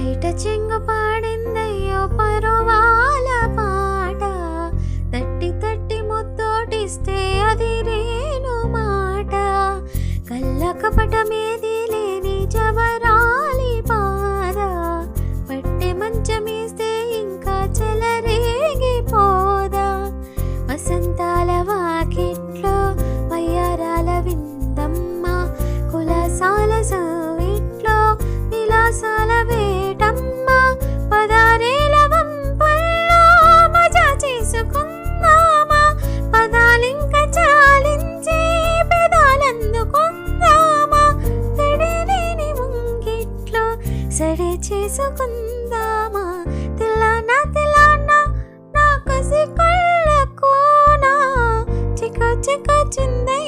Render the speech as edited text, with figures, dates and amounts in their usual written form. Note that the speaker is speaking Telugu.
బయట చెంగు పాడిందయ్యో పరువాల పాట, తట్టి తట్టి ముద్దోటిస్తే అది రేను మాట. కళ్ళ కపటమేది లేని జవరాలి పాద, పట్టె మంచమేస్తే ఇంకా చెలరేగిపోదా. వసంతాల వాకిట్లో వయ్యారాల విందమ్మ, కులసాల సవిట్లో విలాసాల వేటమ్మ. పదారేల వంపుల్లో మజా చేసుకుందామా, పదాలింక చాలించి పెదాలందుకుందామా. తడిలేని ముంగిట్లో సడి చేసుకుందామా. తిల్లానా తిల్లానా నా కసి కళ్ళ కోనా, చిక చిక చిందే